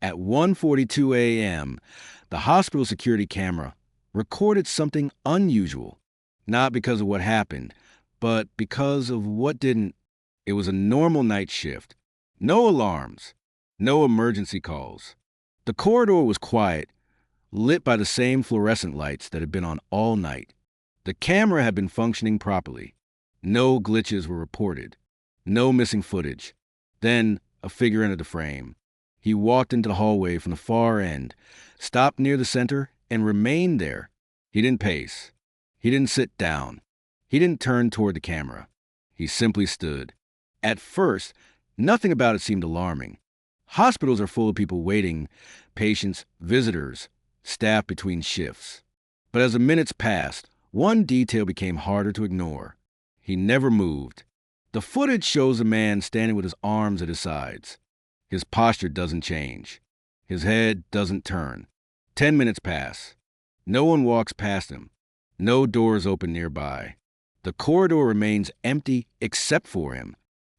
At 1:42 a.m., the hospital security camera recorded something unusual, not because of what happened, but because of what didn't. It was a normal night shift. No alarms, no emergency calls. The corridor was quiet, lit by the same fluorescent lights that had been on all night. The camera had been functioning properly. No glitches were reported. No missing footage. Then a figure entered the frame. He walked into the hallway from the far end, stopped near the center, and remained there. He didn't pace. He didn't sit down. He didn't turn toward the camera. He simply stood. At first, nothing about it seemed alarming. Hospitals are full of people waiting, patients, visitors, staff between shifts. But as the minutes passed, one detail became harder to ignore. He never moved. The footage shows a man standing with his arms at his sides. His posture doesn't change. His head doesn't turn. 10 minutes pass. No one walks past him. No doors open nearby. The corridor remains empty except for him.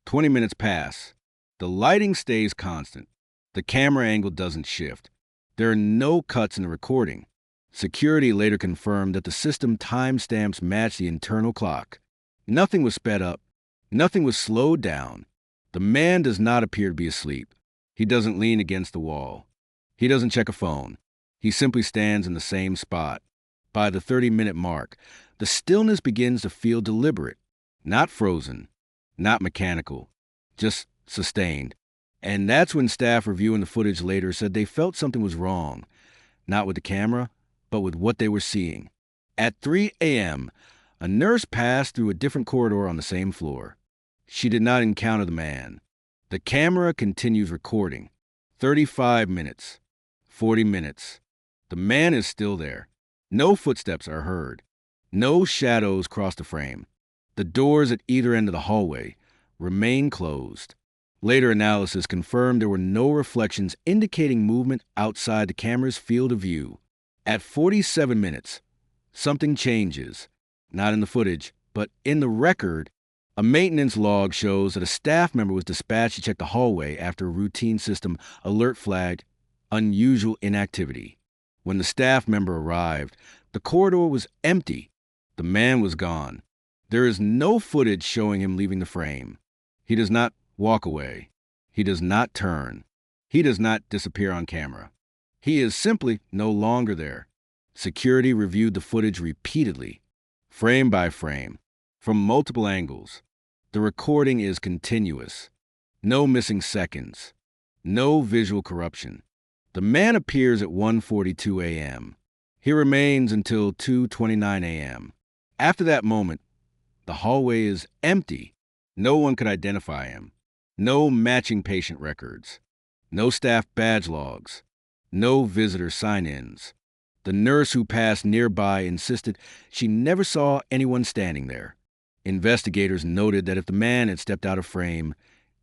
20 minutes pass. The lighting stays constant. The camera angle doesn't shift. There are no cuts in the recording. Security later confirmed that the system timestamps match the internal clock. Nothing was sped up. Nothing was slowed down. The man does not appear to be asleep. He doesn't lean against the wall. He doesn't check a phone. He simply stands in the same spot. By the 30-minute mark, the stillness begins to feel deliberate, not frozen, not mechanical, just sustained. And that's when staff reviewing the footage later said they felt something was wrong, not with the camera, but with what they were seeing. At 3 a.m., a nurse passed through a different corridor on the same floor. She did not encounter the man. The camera continues recording. 35 minutes. 40 minutes. The man is still there. No footsteps are heard. No shadows cross the frame. The doors at either end of the hallway remain closed. Later analysis confirmed there were no reflections indicating movement outside the camera's field of view. At 47 minutes, something changes. Not in the footage, but in the record. A maintenance log shows that a staff member was dispatched to check the hallway after a routine system alert flagged unusual inactivity. When the staff member arrived, the corridor was empty. The man was gone. There is no footage showing him leaving the frame. He does not walk away. He does not turn. He does not disappear on camera. He is simply no longer there. Security reviewed the footage repeatedly, frame by frame, from multiple angles. The recording is continuous. No missing seconds. No visual corruption. The man appears at 1:42 a.m. He remains until 2:29 a.m. After that moment, the hallway is empty. No one could identify him. No matching patient records. No staff badge logs. No visitor sign-ins. The nurse who passed nearby insisted she never saw anyone standing there. Investigators noted that if the man had stepped out of frame,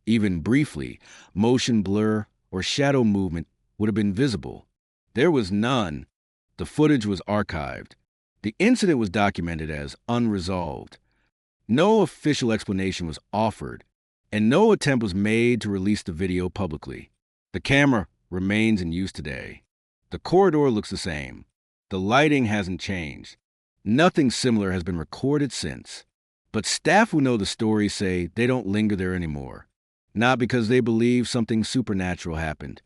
even briefly, motion blur or shadow movement would have been visible. There was none. The footage was archived. The incident was documented as unresolved. No official explanation was offered, and no attempt was made to release the video publicly. The camera remains in use today. The corridor looks the same. The lighting hasn't changed. Nothing similar has been recorded since. But staff who know the story say they don't linger there anymore. Not because they believe something supernatural happened,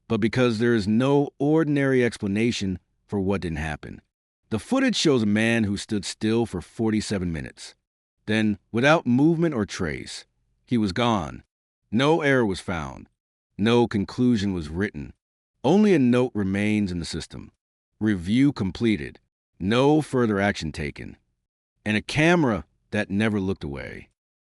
but because there is no ordinary explanation for what didn't happen. The footage shows a man who stood still for 47 minutes. Then, without movement or trace, he was gone. No error was found. No conclusion was written. Only a note remains in the system. Review completed. No further action taken. And a camera that never looked away.